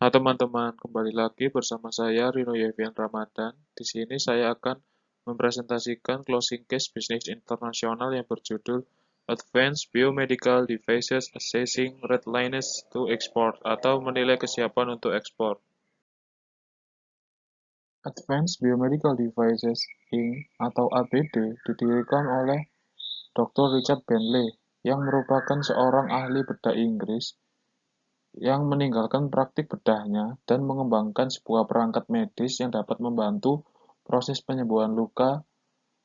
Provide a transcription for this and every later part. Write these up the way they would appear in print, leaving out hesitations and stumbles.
Nah, teman-teman, kembali lagi bersama saya Rino Yevian Ramadan. Di sini saya akan mempresentasikan closing case bisnis internasional yang berjudul Advanced Biomedical Devices Assessing Readiness to Export atau menilai kesiapan untuk ekspor. Advanced Biomedical Devices Inc. atau ABD didirikan oleh Dr. Richard Bentley yang merupakan seorang ahli bedah Inggris yang meninggalkan praktik bedahnya dan mengembangkan sebuah perangkat medis yang dapat membantu proses penyembuhan luka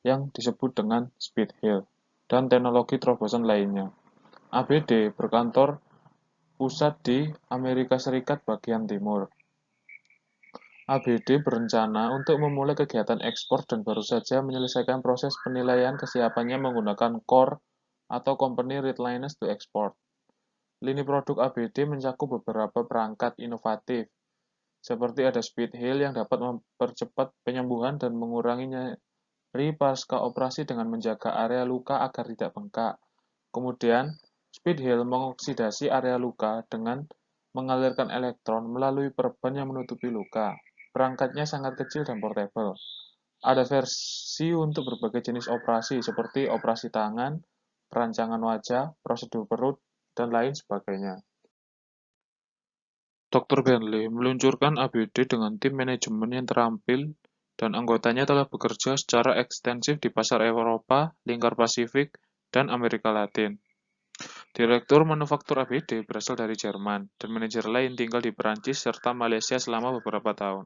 yang disebut dengan speed heal dan teknologi terobosan lainnya. ABD berkantor pusat di Amerika Serikat bagian timur. ABD berencana untuk memulai kegiatan ekspor dan baru saja menyelesaikan proses penilaian kesiapannya menggunakan CORE atau Company Readiness to Export. Lini produk ABD mencakup beberapa perangkat inovatif, seperti ada speed heal yang dapat mempercepat penyembuhan dan mengurangi nyeri pasca operasi dengan menjaga area luka agar tidak bengkak. Kemudian, speed heal mengoksidasi area luka dengan mengalirkan elektron melalui perban yang menutupi luka. Perangkatnya sangat kecil dan portable. Ada versi untuk berbagai jenis operasi seperti operasi tangan, perancangan wajah, prosedur perut, dan lain sebagainya. Dr. Bentley meluncurkan ABD dengan tim manajemen yang terampil dan anggotanya telah bekerja secara ekstensif di pasar Eropa, lingkar Pasifik, dan Amerika Latin. Direktur manufaktur ABD berasal dari Jerman, dan manajer lain tinggal di Perancis serta Malaysia selama beberapa tahun.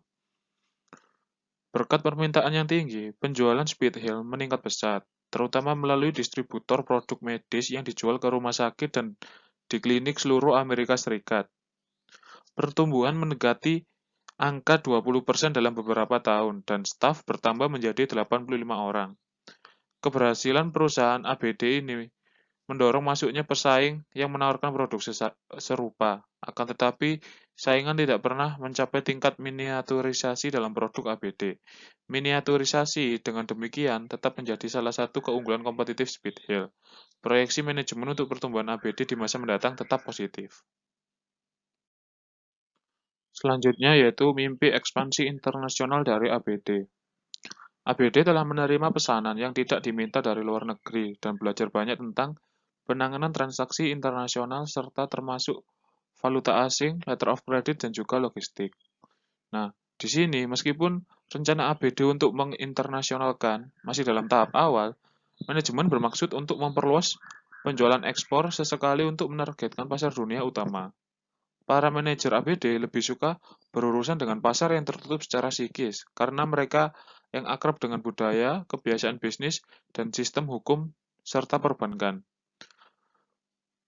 Berkat permintaan yang tinggi, penjualan Speed Heal meningkat pesat, terutama melalui distributor produk medis yang dijual ke rumah sakit dan di klinik seluruh Amerika Serikat. Pertumbuhan mendekati angka 20% dalam beberapa tahun, dan staf bertambah menjadi 85 orang. Keberhasilan perusahaan ABD ini mendorong masuknya pesaing yang menawarkan produk serupa. Akan tetapi, saingan tidak pernah mencapai tingkat miniaturisasi dalam produk ABD. Miniaturisasi dengan demikian tetap menjadi salah satu keunggulan kompetitif Speed Heal. Proyeksi manajemen untuk pertumbuhan ABD di masa mendatang tetap positif. Selanjutnya yaitu mimpi ekspansi internasional dari ABD. ABD telah menerima pesanan yang tidak diminta dari luar negeri dan belajar banyak tentang penanganan transaksi internasional serta termasuk valuta asing, letter of credit, dan juga logistik. Nah, di sini meskipun rencana ABD untuk menginternasionalkan masih dalam tahap awal, manajemen bermaksud untuk memperluas penjualan ekspor sesekali untuk menargetkan pasar dunia utama. Para manajer ABD lebih suka berurusan dengan pasar yang tertutup secara psikis, karena mereka yang akrab dengan budaya, kebiasaan bisnis, dan sistem hukum serta perbankan.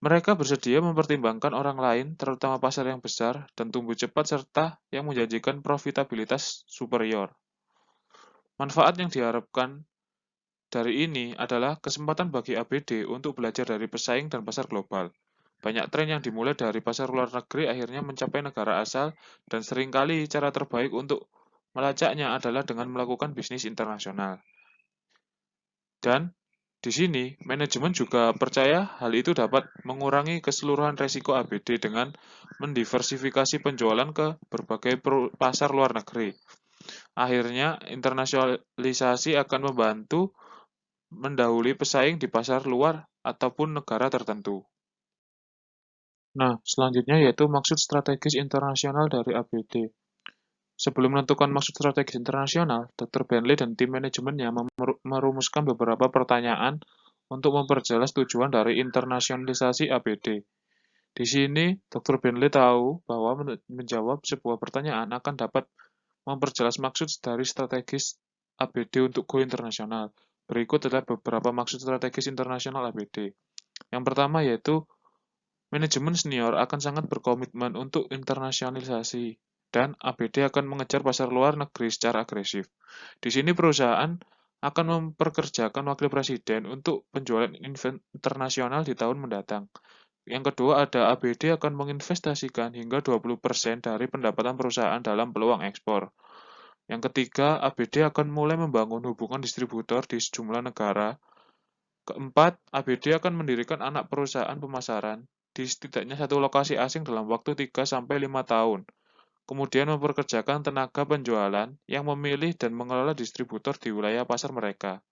Mereka bersedia mempertimbangkan orang lain, terutama pasar yang besar dan tumbuh cepat serta yang menjanjikan profitabilitas superior. Manfaat yang diharapkan dari ini adalah kesempatan bagi ABD untuk belajar dari pesaing dan pasar global. Banyak tren yang dimulai dari pasar luar negeri akhirnya mencapai negara asal, dan seringkali cara terbaik untuk melacaknya adalah dengan melakukan bisnis internasional. Dan di sini, manajemen juga percaya hal itu dapat mengurangi keseluruhan resiko ABD dengan mendiversifikasi penjualan ke berbagai pasar luar negeri. Akhirnya, internasionalisasi akan membantu mendahului pesaing di pasar luar ataupun negara tertentu. Nah, selanjutnya yaitu maksud strategis internasional dari ABD. Sebelum menentukan maksud strategis internasional, Dr. Bentley dan tim manajemennya merumuskan beberapa pertanyaan untuk memperjelas tujuan dari internasionalisasi ABD. Di sini, Dr. Bentley tahu bahwa menjawab sebuah pertanyaan akan dapat memperjelas maksud dari strategis ABD untuk go internasional. Berikut adalah beberapa maksud strategis internasional ABD. Yang pertama yaitu manajemen senior akan sangat berkomitmen untuk internasionalisasi, dan ABD akan mengejar pasar luar negeri secara agresif. Di sini perusahaan akan memperkerjakan wakil presiden untuk penjualan internasional di tahun mendatang. Yang kedua ada ABD akan menginvestasikan hingga 20% dari pendapatan perusahaan dalam peluang ekspor. Yang ketiga, ABD akan mulai membangun hubungan distributor di sejumlah negara. Keempat, ABD akan mendirikan anak perusahaan pemasaran di setidaknya satu lokasi asing dalam waktu 3-5 tahun. kemudian memperkerjakan tenaga penjualan yang memilih dan mengelola distributor di wilayah pasar mereka.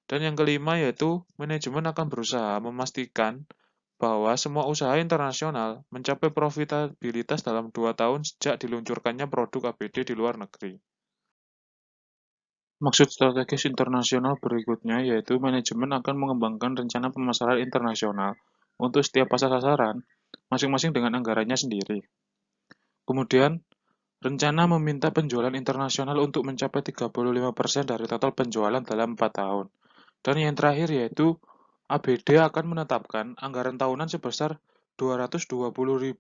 Dan yang kelima yaitu manajemen akan berusaha memastikan bahwa semua usaha internasional mencapai profitabilitas dalam 2 tahun sejak diluncurkannya produk APD di luar negeri. Maksud strategis internasional berikutnya yaitu manajemen akan mengembangkan rencana pemasaran internasional untuk setiap pasar sasaran, masing-masing dengan anggarannya sendiri. Kemudian, rencana meminta penjualan internasional untuk mencapai 35% dari total penjualan dalam 4 tahun. Dan yang terakhir yaitu ABD akan menetapkan anggaran tahunan sebesar $220.000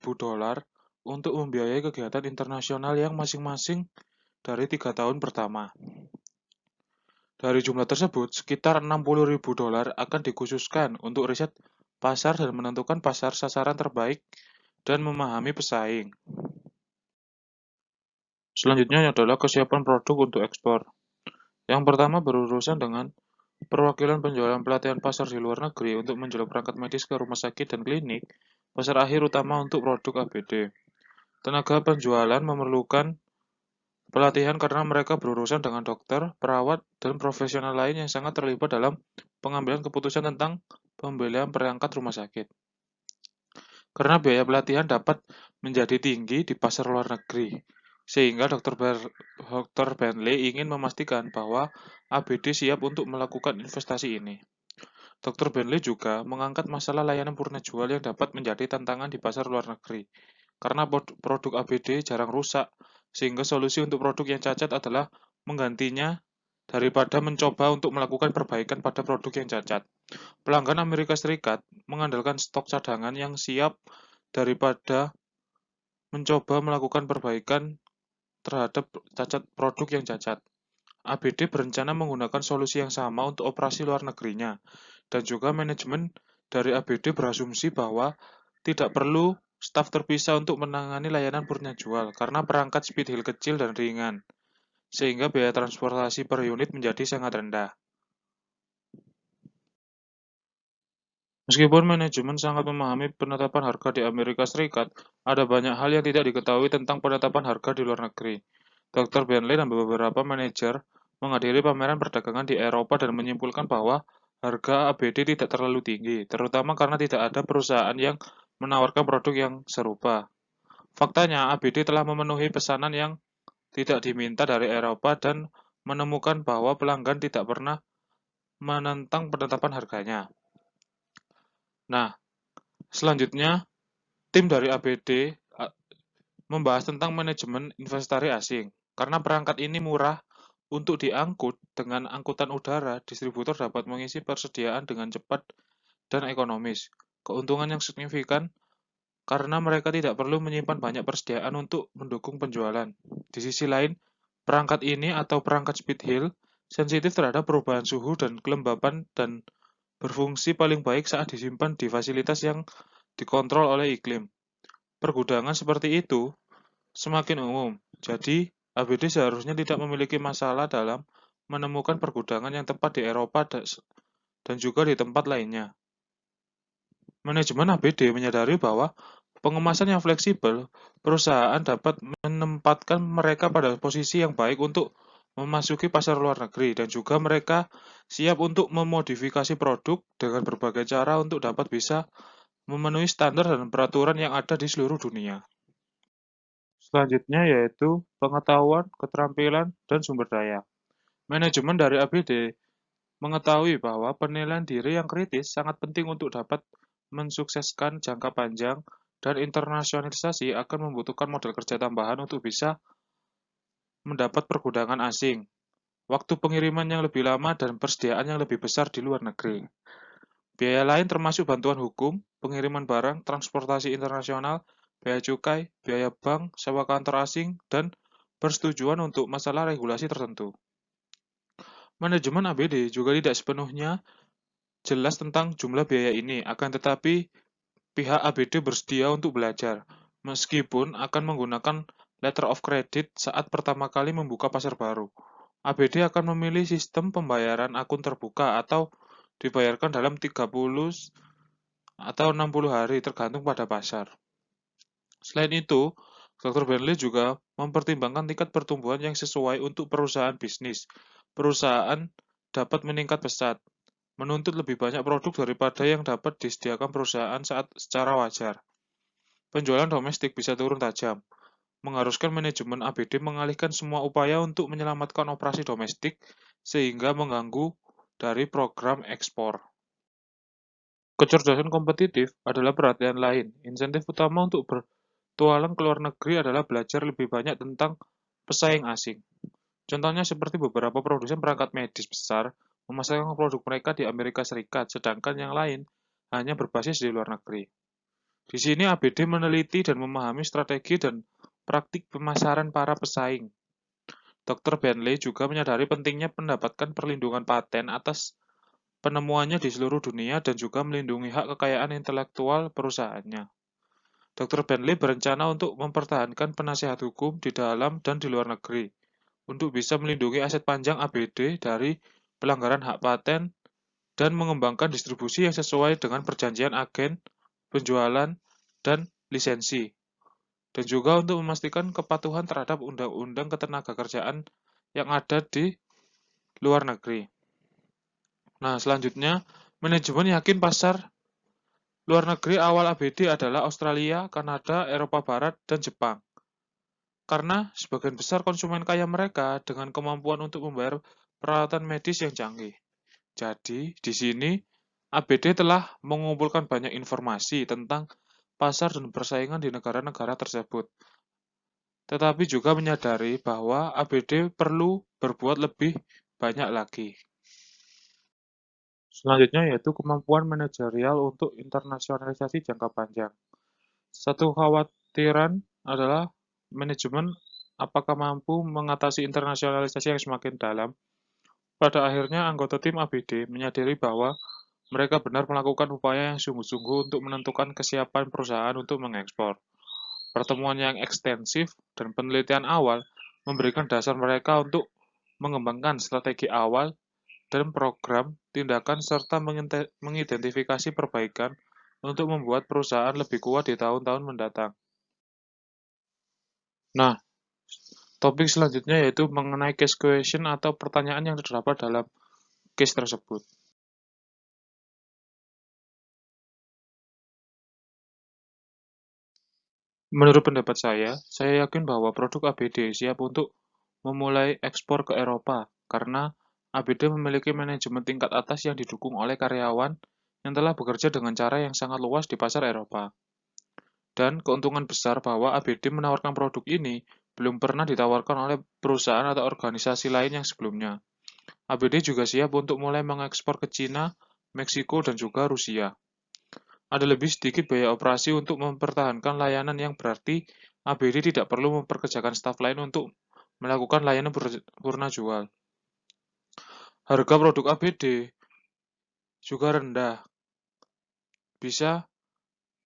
untuk membiayai kegiatan internasional yang masing-masing dari 3 tahun pertama. Dari jumlah tersebut, sekitar $60.000 akan dikhususkan untuk riset pasar dan menentukan pasar sasaran terbaik dan memahami pesaing. Selanjutnya adalah kesiapan produk untuk ekspor. Yang pertama berurusan dengan perwakilan penjualan pelatihan pasar di luar negeri untuk menjual perangkat medis ke rumah sakit dan klinik, pasar akhir utama untuk produk ABD. Tenaga penjualan memerlukan pelatihan karena mereka berurusan dengan dokter, perawat, dan profesional lain yang sangat terlibat dalam pengambilan keputusan tentang pembelian perangkat rumah sakit. Karena biaya pelatihan dapat menjadi tinggi di pasar luar negeri, sehingga Dr. Bentley ingin memastikan bahwa ABD siap untuk melakukan investasi ini. Dr. Bentley juga mengangkat masalah layanan purna jual yang dapat menjadi tantangan di pasar luar negeri. Karena produk ABD jarang rusak, sehingga solusi untuk produk yang cacat adalah menggantinya daripada mencoba untuk melakukan perbaikan pada produk yang cacat. Pelanggan Amerika Serikat mengandalkan stok cadangan yang siap daripada mencoba melakukan perbaikan terhadap produk yang cacat. ABD berencana menggunakan solusi yang sama untuk operasi luar negerinya, dan juga manajemen dari ABD berasumsi bahwa tidak perlu staf terpisah untuk menangani layanan purna jual karena perangkat speed hill kecil dan ringan, sehingga biaya transportasi per unit menjadi sangat rendah. Meskipun manajemen sangat memahami penetapan harga di Amerika Serikat, ada banyak hal yang tidak diketahui tentang penetapan harga di luar negeri. Dr. Bentley dan beberapa manajer menghadiri pameran perdagangan di Eropa dan menyimpulkan bahwa harga ABD tidak terlalu tinggi, terutama karena tidak ada perusahaan yang menawarkan produk yang serupa. Faktanya, ABD telah memenuhi pesanan yang tidak diminta dari Eropa dan menemukan bahwa pelanggan tidak pernah menentang penetapan harganya. Nah, selanjutnya, tim dari ABD membahas tentang manajemen investasi asing. Karena perangkat ini murah untuk diangkut dengan angkutan udara, distributor dapat mengisi persediaan dengan cepat dan ekonomis. Keuntungan yang signifikan karena mereka tidak perlu menyimpan banyak persediaan untuk mendukung penjualan. Di sisi lain, perangkat ini atau perangkat speed hill sensitif terhadap perubahan suhu dan kelembapan dan berfungsi paling baik saat disimpan di fasilitas yang dikontrol oleh iklim. Pergudangan seperti itu semakin umum, jadi ABD seharusnya tidak memiliki masalah dalam menemukan pergudangan yang tepat di Eropa dan juga di tempat lainnya. Manajemen ABD menyadari bahwa pengemasan yang fleksibel, perusahaan dapat menempatkan mereka pada posisi yang baik untuk memasuki pasar luar negeri, dan juga mereka siap untuk memodifikasi produk dengan berbagai cara untuk dapat bisa memenuhi standar dan peraturan yang ada di seluruh dunia. Selanjutnya yaitu pengetahuan, keterampilan, dan sumber daya. Manajemen dari ABD mengetahui bahwa penilaian diri yang kritis sangat penting untuk dapat mensukseskan jangka panjang, dan internasionalisasi akan membutuhkan modal kerja tambahan untuk bisa mendapat pergudangan asing, waktu pengiriman yang lebih lama, dan persediaan yang lebih besar di luar negeri. Biaya lain termasuk bantuan hukum, pengiriman barang, transportasi internasional, biaya cukai, biaya bank, sewa kantor asing, dan persetujuan untuk masalah regulasi tertentu. Manajemen ABD juga tidak sepenuhnya jelas tentang jumlah biaya ini, akan tetapi pihak ABD bersedia untuk belajar, meskipun akan menggunakan letter of credit saat pertama kali membuka pasar baru. ABD akan memilih sistem pembayaran akun terbuka atau dibayarkan dalam 30 atau 60 hari tergantung pada pasar. Selain itu, Dr. Bentley juga mempertimbangkan tingkat pertumbuhan yang sesuai untuk perusahaan bisnis. Perusahaan dapat meningkat pesat, menuntut lebih banyak produk daripada yang dapat disediakan perusahaan saat secara wajar. Penjualan domestik bisa turun tajam, mengharuskan manajemen ABD mengalihkan semua upaya untuk menyelamatkan operasi domestik sehingga mengganggu dari program ekspor. Kecerdasan kompetitif adalah perhatian lain. Insentif utama untuk bertualang ke luar negeri adalah belajar lebih banyak tentang pesaing asing. Contohnya seperti beberapa produsen perangkat medis besar memasarkan produk mereka di Amerika Serikat, sedangkan yang lain hanya berbasis di luar negeri. Di sini ABD meneliti dan memahami strategi dan praktik pemasaran para pesaing. Dr. Bentley juga menyadari pentingnya mendapatkan perlindungan paten atas penemuannya di seluruh dunia dan juga melindungi hak kekayaan intelektual perusahaannya. Dr. Bentley berencana untuk mempertahankan penasihat hukum di dalam dan di luar negeri untuk bisa melindungi aset panjang ABD dari pelanggaran hak paten dan mengembangkan distribusi yang sesuai dengan perjanjian agen, penjualan, dan lisensi. Dan juga untuk memastikan kepatuhan terhadap undang-undang ketenagakerjaan yang ada di luar negeri. Nah, selanjutnya, manajemen yakin pasar luar negeri awal ABD adalah Australia, Kanada, Eropa Barat, dan Jepang. Karena sebagian besar konsumen kaya mereka dengan kemampuan untuk membayar peralatan medis yang canggih. Jadi, di sini ABD telah mengumpulkan banyak informasi tentang pasar dan persaingan di negara-negara tersebut. Tetapi juga menyadari bahwa ABD perlu berbuat lebih banyak lagi. Selanjutnya yaitu kemampuan manajerial untuk internasionalisasi jangka panjang. Satu kekhawatiran adalah manajemen apakah mampu mengatasi internasionalisasi yang semakin dalam. Pada akhirnya, anggota tim ABD menyadari bahwa mereka benar melakukan upaya yang sungguh-sungguh untuk menentukan kesiapan perusahaan untuk mengekspor. Pertemuan yang ekstensif dan penelitian awal memberikan dasar mereka untuk mengembangkan strategi awal dan program tindakan serta mengidentifikasi perbaikan untuk membuat perusahaan lebih kuat di tahun-tahun mendatang. Nah, topik selanjutnya yaitu mengenai case question atau pertanyaan yang terdapat dalam case tersebut. Menurut pendapat saya yakin bahwa produk ABD siap untuk memulai ekspor ke Eropa karena ABD memiliki manajemen tingkat atas yang didukung oleh karyawan yang telah bekerja dengan cara yang sangat luas di pasar Eropa. Dan keuntungan besar bahwa ABD menawarkan produk ini belum pernah ditawarkan oleh perusahaan atau organisasi lain yang sebelumnya. ABD juga siap untuk mulai mengekspor ke Cina, Meksiko, dan juga Rusia. Ada lebih sedikit biaya operasi untuk mempertahankan layanan yang berarti ABD tidak perlu memperkerjakan staf lain untuk melakukan layanan purna jual. Harga produk ABD juga rendah, bisa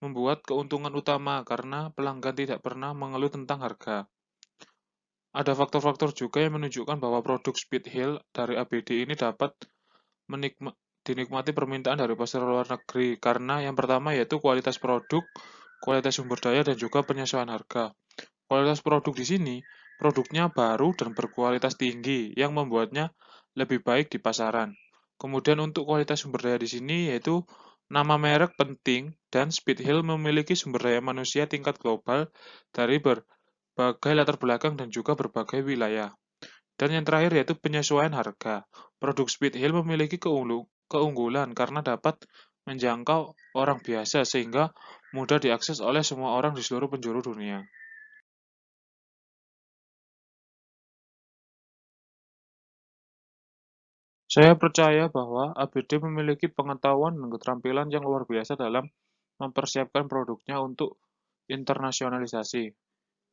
membuat keuntungan utama karena pelanggan tidak pernah mengeluh tentang harga. Ada faktor-faktor juga yang menunjukkan bahwa produk Speed Hill dari ABD ini dapat dinikmati permintaan dari pasar luar negeri karena yang pertama yaitu kualitas produk, kualitas sumber daya, dan juga penyesuaian harga. Kualitas produk di sini, produknya baru dan berkualitas tinggi yang membuatnya lebih baik di pasaran. Kemudian untuk kualitas sumber daya di sini yaitu nama merek penting dan Speed Hill memiliki sumber daya manusia tingkat global dari berbagai latar belakang dan juga berbagai wilayah. Dan yang terakhir yaitu penyesuaian harga. Produk Speed Hill memiliki keunggulan karena dapat menjangkau orang biasa sehingga mudah diakses oleh semua orang di seluruh penjuru dunia. Saya percaya bahwa ABD memiliki pengetahuan dan keterampilan yang luar biasa dalam mempersiapkan produknya untuk internasionalisasi.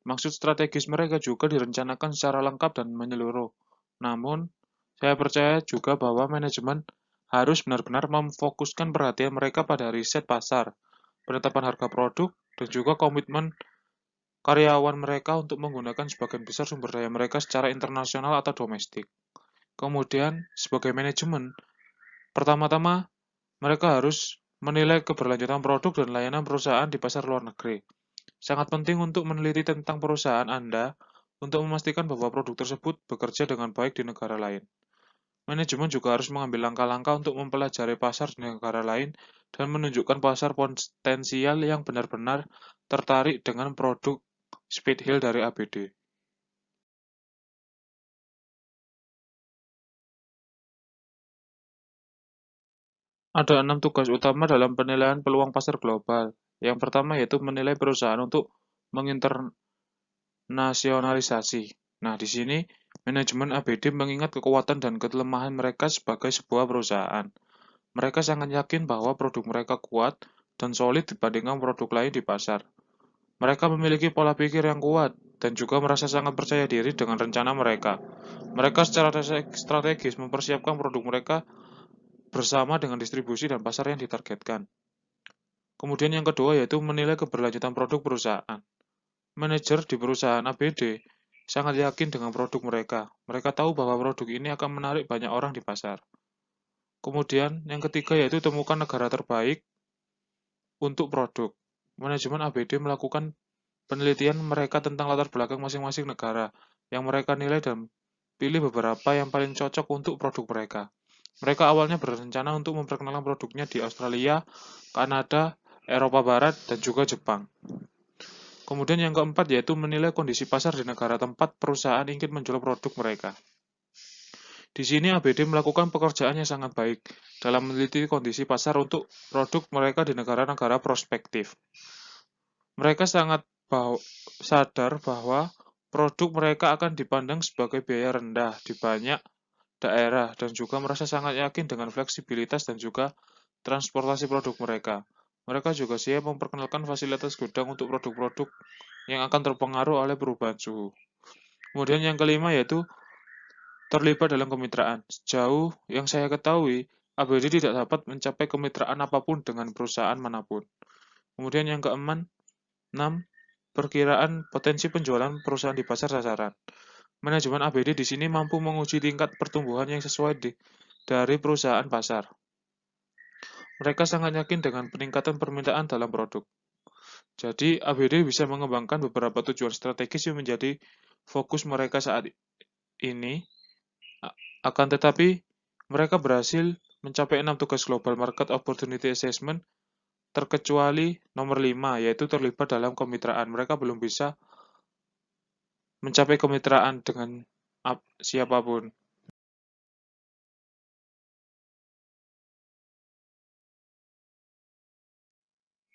Maksud strategis mereka juga direncanakan secara lengkap dan menyeluruh. Namun, saya percaya juga bahwa manajemen harus benar-benar memfokuskan perhatian mereka pada riset pasar, penetapan harga produk, dan juga komitmen karyawan mereka untuk menggunakan sebagian besar sumber daya mereka secara internasional atau domestik. Kemudian, sebagai manajemen, pertama-tama mereka harus menilai keberlanjutan produk dan layanan perusahaan di pasar luar negeri. Sangat penting untuk meneliti tentang perusahaan Anda untuk memastikan bahwa produk tersebut bekerja dengan baik di negara lain. Manajemen juga harus mengambil langkah-langkah untuk mempelajari pasar di negara lain dan menunjukkan pasar potensial yang benar-benar tertarik dengan produk Speedhill dari ABD. Ada 6 tugas utama dalam penilaian peluang pasar global. Yang pertama yaitu menilai perusahaan untuk menginternasionalisasi. Nah, di sini manajemen ABD mengingat kekuatan dan kelemahan mereka sebagai sebuah perusahaan. Mereka sangat yakin bahwa produk mereka kuat dan solid dibandingkan produk lain di pasar. Mereka memiliki pola pikir yang kuat dan juga merasa sangat percaya diri dengan rencana mereka. Mereka secara strategis mempersiapkan produk mereka bersama dengan distribusi dan pasar yang ditargetkan. Kemudian yang kedua yaitu menilai keberlanjutan produk perusahaan. Manajer di perusahaan ABD sangat yakin dengan produk mereka. Mereka tahu bahwa produk ini akan menarik banyak orang di pasar. Kemudian yang ketiga yaitu temukan negara terbaik untuk produk. Manajemen ABD melakukan penelitian mereka tentang latar belakang masing-masing negara yang mereka nilai dan pilih beberapa yang paling cocok untuk produk mereka. Mereka awalnya berencana untuk memperkenalkan produknya di Australia, Kanada, Eropa Barat, dan juga Jepang. Kemudian yang keempat yaitu menilai kondisi pasar di negara tempat perusahaan ingin menjual produk mereka. Di sini ABD melakukan pekerjaan yang sangat baik dalam meneliti kondisi pasar untuk produk mereka di negara-negara prospektif. Mereka sangat sadar bahwa produk mereka akan dipandang sebagai biaya rendah di banyak daerah dan juga merasa sangat yakin dengan fleksibilitas dan juga transportasi produk mereka. Mereka juga siap memperkenalkan fasilitas gudang untuk produk-produk yang akan terpengaruh oleh perubahan suhu. Kemudian yang kelima yaitu terlibat dalam kemitraan. Sejauh yang saya ketahui, ABD tidak dapat mencapai kemitraan apapun dengan perusahaan manapun. Kemudian yang keenam, perkiraan potensi penjualan perusahaan di pasar sasaran. Manajemen ABD di sini mampu menguji tingkat pertumbuhan yang sesuai dari perusahaan pasar. Mereka sangat yakin dengan peningkatan permintaan dalam produk. Jadi, ABD bisa mengembangkan beberapa tujuan strategis yang menjadi fokus mereka saat ini. Akan tetapi, mereka berhasil mencapai 6 tugas Global Market Opportunity Assessment, terkecuali nomor 5, yaitu terlibat dalam kemitraan. Mereka belum bisa mencapai kemitraan dengan siapapun.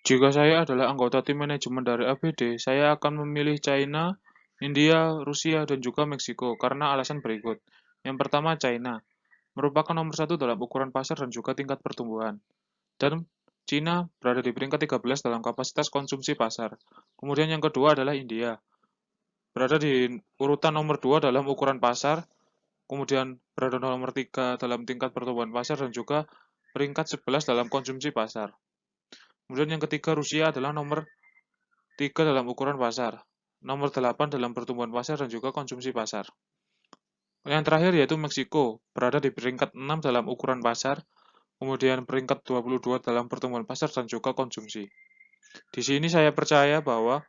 Jika saya adalah anggota tim manajemen dari ABD, saya akan memilih China, India, Rusia, dan juga Meksiko karena alasan berikut. Yang pertama, China merupakan nomor satu dalam ukuran pasar dan juga tingkat pertumbuhan. Dan China berada di peringkat 13 dalam kapasitas konsumsi pasar. Kemudian yang kedua adalah India, berada di urutan nomor 2 dalam ukuran pasar, kemudian berada nomor 3 dalam tingkat pertumbuhan pasar dan juga peringkat 11 dalam konsumsi pasar. Kemudian yang ketiga Rusia adalah nomor 3 dalam ukuran pasar, nomor 8 dalam pertumbuhan pasar dan juga konsumsi pasar. Yang terakhir yaitu Meksiko, berada di peringkat 6 dalam ukuran pasar, kemudian peringkat 22 dalam pertumbuhan pasar dan juga konsumsi. Di sini saya percaya bahwa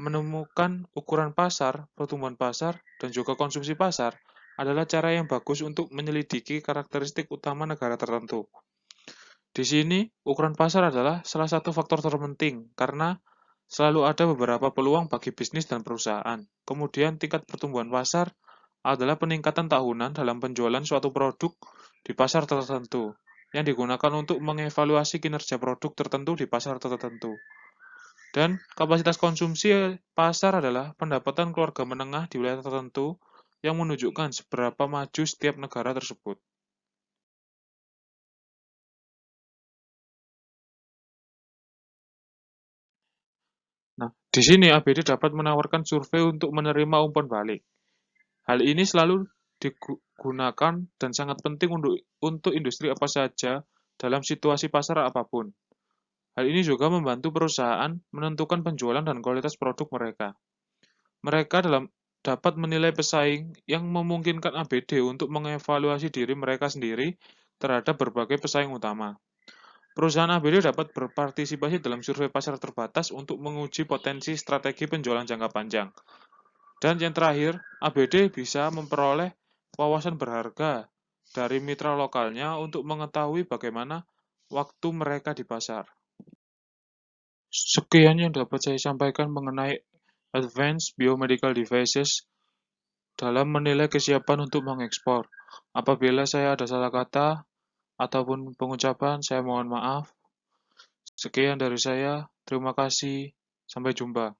menemukan ukuran pasar, pertumbuhan pasar, dan juga konsumsi pasar adalah cara yang bagus untuk menyelidiki karakteristik utama negara tertentu. Di sini, ukuran pasar adalah salah satu faktor terpenting karena selalu ada beberapa peluang bagi bisnis dan perusahaan. Kemudian, tingkat pertumbuhan pasar adalah peningkatan tahunan dalam penjualan suatu produk di pasar tertentu yang digunakan untuk mengevaluasi kinerja produk tertentu di pasar tertentu. Dan kapasitas konsumsi pasar adalah pendapatan keluarga menengah di wilayah tertentu yang menunjukkan seberapa maju setiap negara tersebut. Nah, di sini ABD dapat menawarkan survei untuk menerima umpan balik. Hal ini selalu digunakan dan sangat penting untuk industri apa saja dalam situasi pasar apapun. Hal ini juga membantu perusahaan menentukan penjualan dan kualitas produk mereka. Mereka dapat menilai pesaing yang memungkinkan ABD untuk mengevaluasi diri mereka sendiri terhadap berbagai pesaing utama. Perusahaan ABD dapat berpartisipasi dalam survei pasar terbatas untuk menguji potensi strategi penjualan jangka panjang. Dan yang terakhir, ABD bisa memperoleh wawasan berharga dari mitra lokalnya untuk mengetahui bagaimana waktu mereka di pasar. Sekian yang dapat saya sampaikan mengenai Advanced Biomedical Devices dalam menilai kesiapan untuk mengekspor. Apabila saya ada salah kata ataupun pengucapan, saya mohon maaf. Sekian dari saya, terima kasih, sampai jumpa.